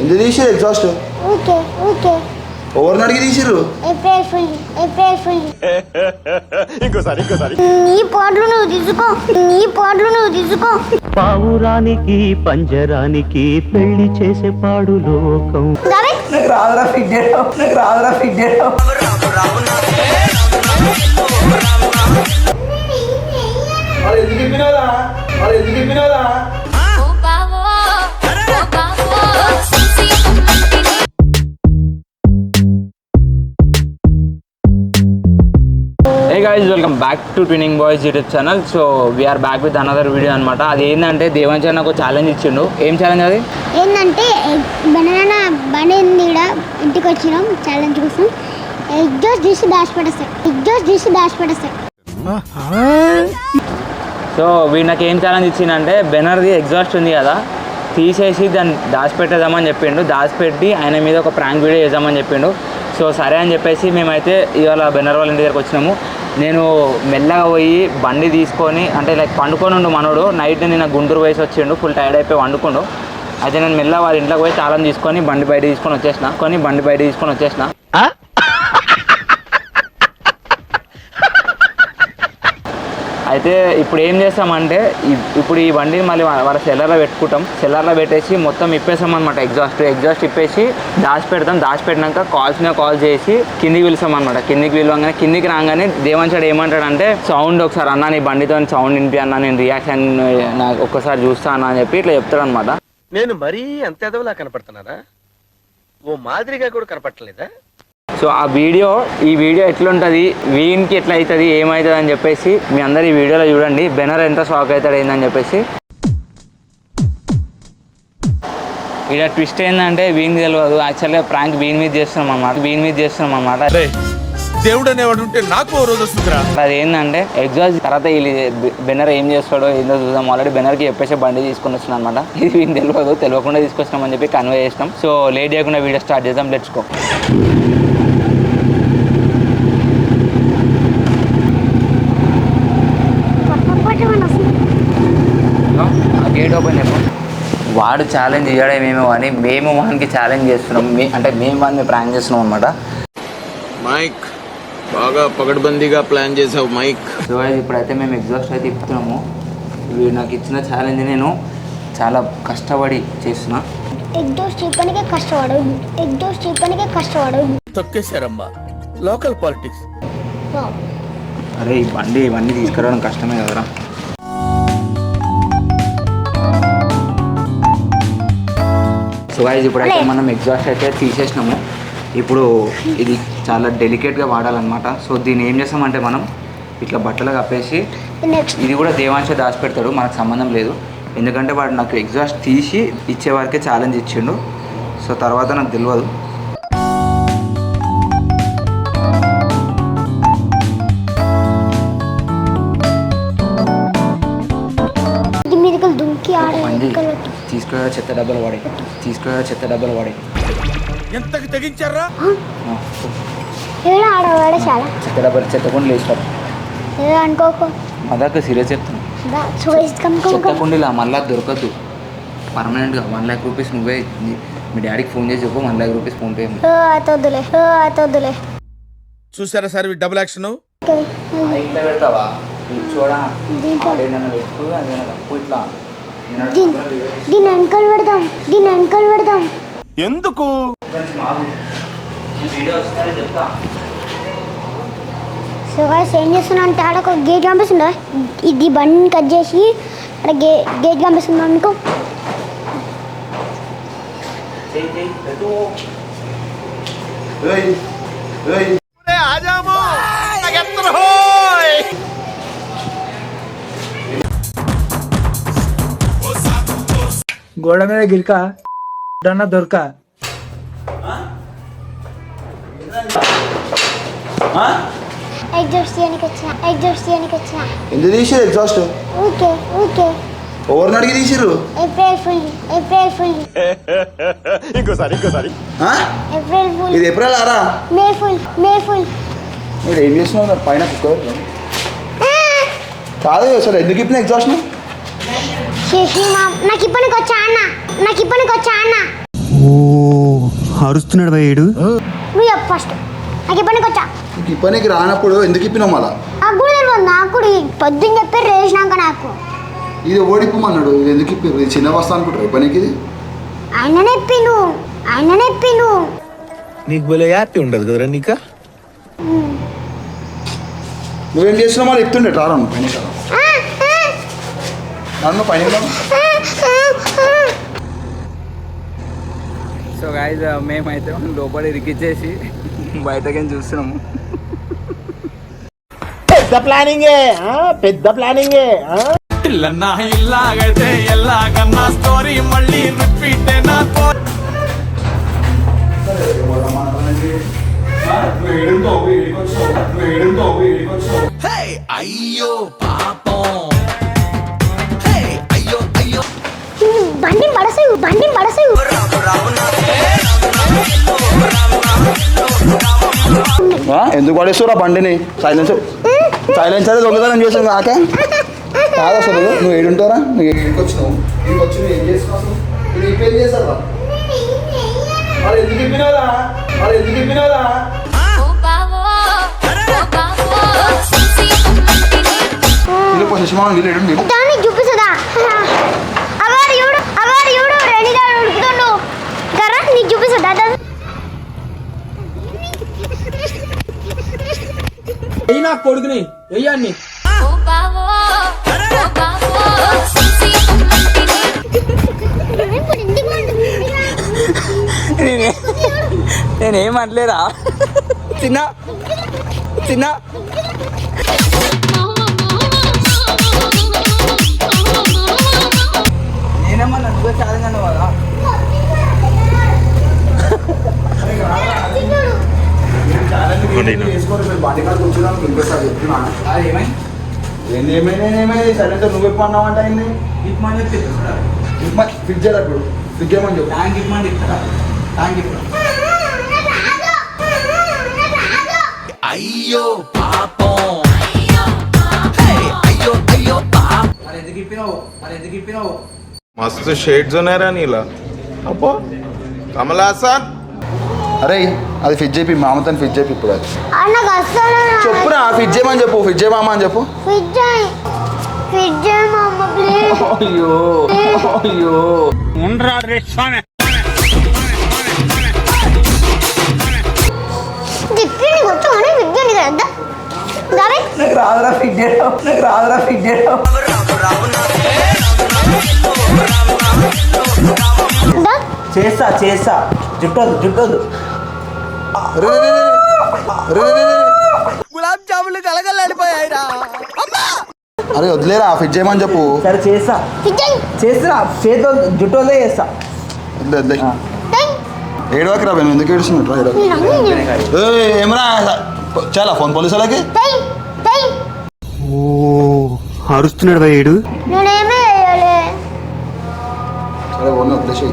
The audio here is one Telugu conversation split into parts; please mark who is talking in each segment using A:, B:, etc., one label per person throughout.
A: ఎందుకు తీసారు ఎగ్జాస్ట్?
B: ఓకే ఓకే
A: ఎవరిని అడిగి తీసిర్రు?
C: ఇంకోసారి
B: నీ పాటలు నువ్వు తీసుకో
D: పావురానికి పంజరానికి పెళ్లి చేసే పాడు లోకం.
E: నాకు రాదురా ఫిడ్డేయడం.
A: ఎందుకు చెప్పినారా?
F: Hey guys, welcome back to Twinning Boys YouTube channel. So we are back with another video అనమాట. అది ఏంటంటే దేవాంశ్ నాకు ఛాలెంజ్ ఇచ్చిండు. ఏం ఛాలెంజ్ అది?
B: ఏంటంటే బనానా బండి ఇంటికి వచ్చినాం ఛాలెంజ్ కోసం. ఎగ్జాస్ట్ తీసి దాచిపెట్టేస్తాయి.
F: సో వీడు నాకు ఏం ఛాలెంజ్ ఇచ్చిందంటే బెనర్ది ఎగ్జాస్ట్ ఉంది కదా, తీసేసి దాన్ని దాచిపెట్టేద్దామని చెప్పిండు. దాచిపెట్టి ఆయన మీద ఒక ప్రాంక్ వీడియో చేద్దామని చెప్పిండు. సో సరే అని చెప్పేసి మేమైతే ఇవాళ బెనర్ వాళ్ళ ఇంటి దగ్గరకు వచ్చినాము. నేను మెల్లగా పోయి బండి తీసుకొని, అంటే లైక్ పండుకొని ఉండు మనోడు. నైట్ నేను గుంటూరు వయసు వచ్చిండు, ఫుల్ టైర్డ్ అయిపోయి వండుకుండు. అయితే నేను మెల్లగా వాళ్ళ ఇంట్లోకి పోయి తాళం తీసుకొని బండి బయట తీసుకొని వచ్చేసిన. అయితే ఇప్పుడు ఏం చేస్తామంటే ఇప్పుడు ఈ బండిని మళ్ళీ వాళ్ళ సెల్లర్లో పెట్టుకుంటాం. సెల్లర్లో పెట్టేసి మొత్తం ఇప్పేసాం అనమాట. ఎగ్జాస్ట్ ఇప్పేసి దాచిపెట్టినాక కాల్ చేసి కిందికి పిలుస్తాం అనమాట. కిందికి రాగానే దేవాంశాడు ఏమంటాడంటే, సౌండ్ ఒకసారి అన్న నీ బండితో సౌండ్ వినిపి అన్న, నేను రియాక్షన్ నాకు ఒక్కసారి చూస్తా అన్న అని చెప్పి ఇట్లా చెప్తాడు అనమాట.
C: నేను మరీ అంత ఎదవలా కనపడుతున్నారా? ఓ మాదిరిగా కూడా కనపడలేదా?
F: సో ఈ వీడియో ఎట్లుంటుంది, వీనికి ఎట్లా అవుతుంది, ఏమవుతుంది అని చెప్పేసి మీ అందరు ఈ వీడియోలో చూడండి. బెనర్ ఎంత షాక్ అవుతాడు ఏందని చెప్పేసి. ఇక్కడ ట్విస్ట్ ఏంటంటే వీనికి తెలియదు, యాక్చువల్గా ప్రాంక్ వీని మీద చేస్తున్నాం అన్నమాట.
C: దేవుడు అనేవాడు ఉంటే నాకు రోజు వస్తుందిరా.
F: అది ఏంటంటే ఎగ్జాస్ట్ తర్వాత బెనర్ ఏం చేస్తాడో ఏందో చూద్దాం. ఆల్రెడీ బెనర్కి చెప్పేసి బండి తీసుకొని వస్తున్నాం అనమాట. ఇది వీనికి తెలియకుండా తీసుకొచ్చినాం అని చెప్పి కన్వే చేసినాం. సో లేట్ చేయకుండా వీడియో స్టార్ట్ చేద్దాం. Let's go. గేట్ ఓపెన్ చెప్పు. వాడు ఛాలెంజ్ చేయడమేమో కానీ మేము వానికి ఛాలెంజ్ చేస్తున్నాం. మేము వాడిని ప్రాంక్ చేస్తున్నాం అనమాట.
C: మైక్ బాగా పగడ్బందీగా ప్లాన్ చేసావు మైక్.
F: సో ఇప్పుడైతే మేము ఎగ్జాస్ట్ అయితే ఇస్తున్నాము. వీడు నాకు ఇచ్చిన ఛాలెంజ్ నేను చాలా కష్టపడి చేస్తున్నా.
B: ఎగ్జాస్ట్ చెప్పడానికే కష్టపడు.
C: తొక్కేశారమ్మా లోకల్ పాలిటిక్స్.
F: అరే ఈ బండి ఇవన్నీ తీసుకురావడం కష్టమే కదరా. సో గైస్ ఇప్పుడైతే మనం ఎగ్జాస్ట్ అయితే తీసేసినాము. ఇప్పుడు ఇది చాలా డెలికేట్గా వాడాలన్నమాట. సో దీన్ని ఏం చేస్తామంటే మనం ఇట్లా బట్టలు కప్పేసి, ఇది కూడా దేవాంశ దాచిపెడతాడు, మనకు సంబంధం లేదు. ఎందుకంటే వాడు నాకు ఎగ్జాస్ట్ తీసి ఇచ్చే వరకే ఛాలెంజ్ ఇచ్చిండు. సో తర్వాత నాకు తెలియదు. తీసుకురా చెత్త డబ్బాలు వాడే
C: ఎంతకు తెగించారా?
F: చెత్త కుండీలు వేసుకోరు మదాక సీరియస్ చెప్తాను. చెత్త కుండీలా మళ్ళీ దొరకద్దు పర్మనెంట్గా. 1 lakh రూపీస్ నువ్వే మీ డాడీకి ఫోన్ చేసి చెప్పు. 1 lakh రూపీస్ ఫోన్ పే.
C: చూసారా సార్ డబుల్ యాక్షన్.
F: ఇంట్లో పెడతావా చూడా పెట్టు. ఇట్లా
B: దీని వెనకాల పెడదాం.
C: ఎందుకు?
B: సో గాయ్స్ ఏం చేస్తున్నా అంటే ఆడ ఒక గేట్ కనిపిస్తుందా, ఇది బండిని కట్ చేసి అక్కడ గేట్ కనిపిస్తుందా అనుకో.
E: గోడ మీద గిరిక దొరక
B: ఎగ్జాస్ట్ చేయడానికి వచ్చిన.
A: ఎందుకు తీసిరు ఎగ్జాస్ట్?
B: ఓకే
A: ఎవరిని అడిగి తీసిరు?
B: April fool.
C: ఇంకోసారి
B: ఏప్రిల్ ఫుల్.
A: ఇది ఏప్రిల్ ఆరా?
B: May fool.
A: మీరు ఏం చేస్తున్నావు పైన కుక్క? కాదు అసలు ఎందుకు ఇప్పుడు ఎగ్జాస్ట్
B: శశి మా నాకు ఇప్పటికి వచ్చా అన్న
G: ఓ అరుస్తున్నాడు భయ్యుడు.
B: నువ్వు చెప్పు ఫస్ట్. నాకు ఇప్పటికి వచ్చా.
A: నీకు ఇప్పనికి రానప్పుడు ఎందుకు ఇప్పినావు మళ్ళా?
B: నాకు కూడా తెలియదు. నాకు కూడా పొద్దున్న చెప్పారు రేసినాక నాకు.
A: ఇది ఓడిపోమన్నాడు, ఇది ఎందుకు ఇప్పారు? ఇది చిన్న వస్తా అనుకుంటారు ఇప్పనికి. ఇది
B: ఆయననే ఇప్పిండు.
H: నీకు భలే హ్యాపీ ఉండదు కదరా నీకా?
A: నువ్వేం చేస్తున్నావు మళ్ళీ ఇస్తుండే రాను పని నన్ను పని
F: సో గాయస్ మేమైతే లోపల ఇరికిచ్చేసి బయటకి చూస్తున్నాము.
H: పెద్ద ప్లానింగే
I: ఇల్లన్నా ఇల్లాగైతే ఎల్లాగన్నా స్టోరీ మళ్ళీ రిపీట్ నా అయ్యో పాపం అయ్యో
B: బండి పడసేవు
A: ఎందుకు పడేస్తురా బండిని? సైలెన్సర్ దొంగతనం చేసావు కాకే కాదు అసలు. నువ్వు ఏడుంటారా? నువ్వు ఏడికి వచ్చినావు? నీకు వచ్చి నువ్వు ఏం చేస్తున్నావు? నువ్వు ఈ పెళ్లి చేస్తావా? మరి ఎందుకు ఇప్పినావురా? వీళ్ళు సుష్మా వీళ్ళు ఏడు
B: దాన్ని చూపిస్తుందా? అవాడు ఎవడు రెడీగా ఉడుకుతుండు కరా నీకు చూపిస్తుందా?
E: నా కొడుకుని వెయ్యాన్ని
F: నేనేమట్లేదా చిన్న నేనేమన్నా నువ్వే చాలంగా కదా.
A: ఏమైంది సైలెన్సర్ నువ్వు ఎప్పుడు అన్నావు అంటే అయింది ఫిక్స్ చేయప్పుడు ఫిక్స్ చేయమని చెప్పు.
I: అయ్యో పాపం
J: मस्त शेड्स ఉన్నాయి రా నీలా. అబ్బో కమల్ హాసన్.
A: అరే అది ఫిట్ చేపి మామతో ఫిట్ చేపి ఇప్పుడు అది
B: నాకు అస్సలు
A: చెప్పురా ఫిట్ చేయమని చెప్పు. ఫిట్ చేయ మామ అని చెప్పు.
B: ఫిట్ చేయి మామ ప్లీజ్.
F: అయ్యో
B: చెప్పింది కొట్టమని ఫిట్ చేయండి కదా.
E: నాకు రాదురా ఫిట్ చేయడం. చేస్తా జుట్టొద్దు.
C: గులాబ్ జాములు కలగలాడిపోయాయిరా.
A: అరే వదిలేరా ఫిట్ చేయమని చెప్పు.
E: సరే చేస్తా చేతితో జుట్టోదే చేస్తా.
A: వదిలే ఏడవకి రా నువ్వు ఎందుకు ఏడుస్తున్నట్టు ఏమరా చాలా ఫోన్ పోలీసు వాళ్ళకి.
G: ఓ అరుస్తున్నాడు భయ్యుడు.
B: నేనేమే వేయాలి.
A: సరే ఓన్ వదిలేసి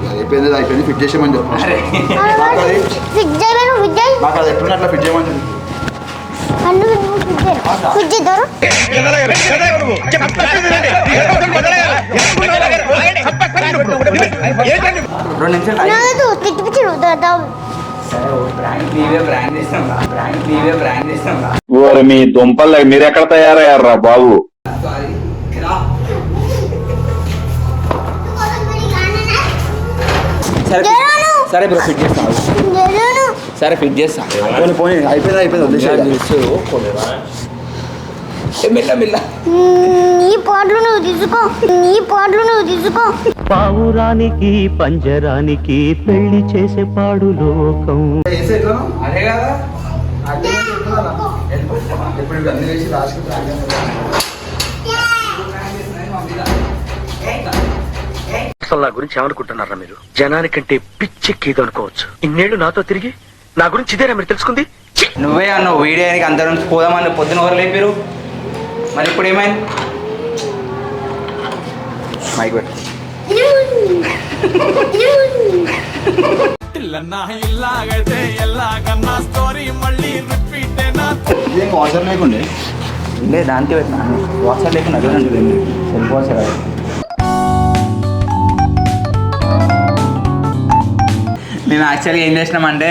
A: అయిపోయింది ఫిట్ చేసేయమని చెప్పు.
B: ఫిట్ చేయలేను ఫిట్ చేయి.
A: నాకు అది ఎట్లున్నా అట్లా ఫిట్ చేయమని చెప్పు.
B: అన్ను ఫిట్ చేద్దారు. నాకు తిట్టిపిచ్చి
J: మీ దుంపల్ మీరు ఎక్కడ తయారయ్యారా బాబు?
F: సరే బ్రో ఫిట్ చేస్తా.
A: పోనీ అయిపోయింది వదిలేసి.
F: మెల్ల
B: నీ పాటలు నువ్వు తీసుకో.
D: పావురానికి పంజరానికి పెళ్లి చేసే పాడు లోకం.
F: అదే కదా.
A: ఎప్పుడు అన్ని వేసి రాసుకు
C: అసలు నా గురించి ఏమనుకుంటున్నారా మీరు? జనానికంటే పిచ్చెక్కేది అనుకోవచ్చు. ఇన్నేళ్లు నాతో తిరిగి నా గురించి ఇదేనా మీరు తెలుసుకుంది?
F: నువ్వే అన్నావు వీడియోనికి అందరం పోదామని పొద్దున ఎవరు లేపారు. మరి ఇప్పుడు ఏమైంది? మైక్ పెట్టు.
I: ఇల్లన్నా ఇల్లాగైతే ఎల్లాగన్నా స్టోరీ మళ్ళీ రిపీట్ నా
A: ఏం అవసరం లేకుండే
F: లేదు దానికి పెట్టినా వాట్సాప్ లేకుండా చూడండి వెళ్ళిపోవచ్చు కదా. మేము యాక్చువల్గా ఏం చేసినామంటే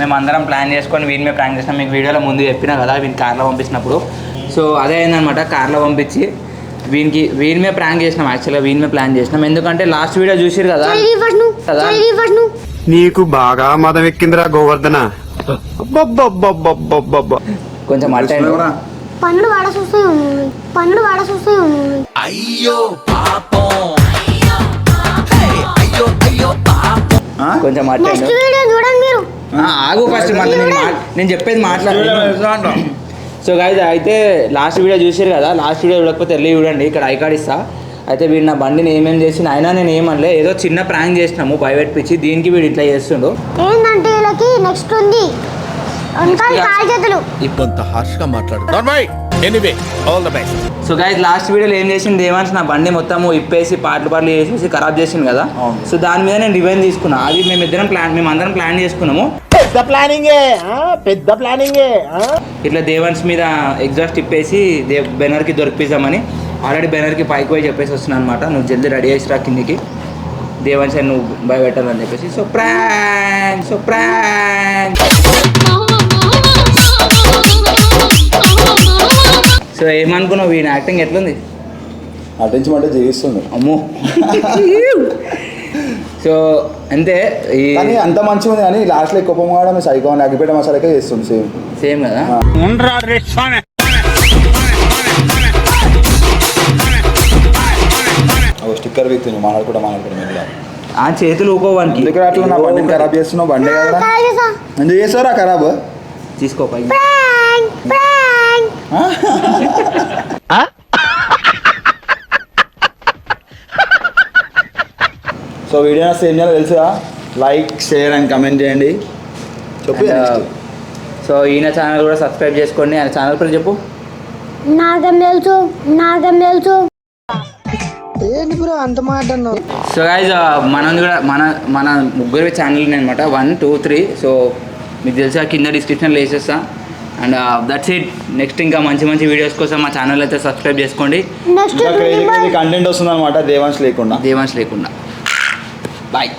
F: మేము అందరం ప్లాన్ చేసుకొని వీని మీద ప్లాన్ చేసినాం. మీకు వీడియోలో ముందు చెప్పినా కదా వీని కార్లో పంపించినప్పుడు. సో అదే అయిందనమాట, కార్లో పంపించి వీని మీద ప్రాంక్ చేసినాం. యాక్చువల్గా వీని మీద ప్లాన్ చేసినాం, ఎందుకంటే లాస్ట్ వీడియో చూసిరు కదా.
G: నీకు బాగా మదం ఎక్కిందిరా గోవర్ధన.
F: కొంచెం
B: పన్నులు వాడ చూస్తే
I: అయ్యో పాపం అయ్యో పాపం
F: కొంచెం
B: నెక్స్ట్ వీడియో చూడండి మీరు.
F: ఆగు ఫస్ట్ మళ్ళీ నేను చెప్పేది మాట్లాడు. సో గైస్ అయితే లాస్ట్ వీడియో చూసారు కదా, లాస్ట్ వీడియో చూడకపోతే వెళ్ళి చూడండి, ఇక్కడ ఐ కార్డ్ ఇస్తా. అయితే వీడు నా బండిని ఏమేమి చేసిన అయినా నేను ఏమనలే, ఏదో చిన్న ప్రాంక్ చేసినాము భయపెట్టించి, దీనికి వీడు ఇట్లా చేస్తుండు.
B: ఏంటంటే వీళ్ళకి నెక్స్ట్ ఉంది
H: కొంత హార్ష్గా మాట్లాడు. Anyway all the best.
F: So guys last వీడియోలో ఏం చేసింది దేవాన్స్ నా బండి మొత్తము ఇప్పేసి పాటలు వేసేసి ఖరాబ్ చేసింది కదా. సో దాని మీద నేను రివెంజ్ తీసుకున్నా. అది మేమందరం ప్లాన్ చేసుకున్నాము. పెద్ద ప్లానింగే ఇట్లా దేవాన్స్ మీద ఎగ్జాస్ట్ ఇప్పేసి బెనర్కి దొరికిద్దామని. ఆల్రెడీ బెనర్కి పైకి పోయి చెప్పేసి వస్తున్నాను అనమాట, నువ్వు జల్దీ రెడీ చేసి రా కిందికి, దేవాన్స్ అని నువ్వు భయపెట్టాలని చెప్పేసి. సో ప్రాంక్ సో ఏమనుకున్నావు, వీడి యాక్టింగ్ ఎట్లుంది?
A: నటించమంటే జీవిస్తుంది
F: అమ్మో. సో అంతే,
A: కానీ అంత మంచిగా ఉంది కానీ లాస్ట్లో కోపం కావడం సైకో అని అగ్గిపేట మసాలకే చేస్తుంది
F: సేమ్ కదా.
A: స్టిక్కర్ వ్యక్తి మాట్లాడుకుంటా
F: ఆ చేతులు ఊకోవానికి
A: ఎందుకు అట్లా నా బండిని ఖరాబ్ చేస్తున్నావు? బండి కదా ఎందుకు చేస్తారా ఖరాబ్?
F: తీసుకో పై.
A: సో వీడియో సేమ్ చేయాలో తెలుసా? లైక్, షేర్ అండ్ కమెంట్ చేయండి. చెప్పు.
F: సో ఈయన ఛానల్ కూడా సబ్స్క్రైబ్ చేసుకోండి. ఆయన ఛానల్ పేరు చెప్పు.
B: నాకేం తెలుసు
F: సో గైజ్ మనది కూడా మన ముగ్గురు ఛానల్ అనమాట, 1, 2, 3. సో మీకు తెలుసా కింద డిస్క్రిప్షన్లో వేసేస్తా. And that's it. నెక్స్ట్ ఇంకా మంచి వీడియోస్ కోసం మా ఛానల్ అయితే సబ్స్క్రైబ్ చేసుకోండి.
A: కంటెంట్ వస్తుంది అనమాట దేవాన్స్ లేకుండా.
F: బాయ్.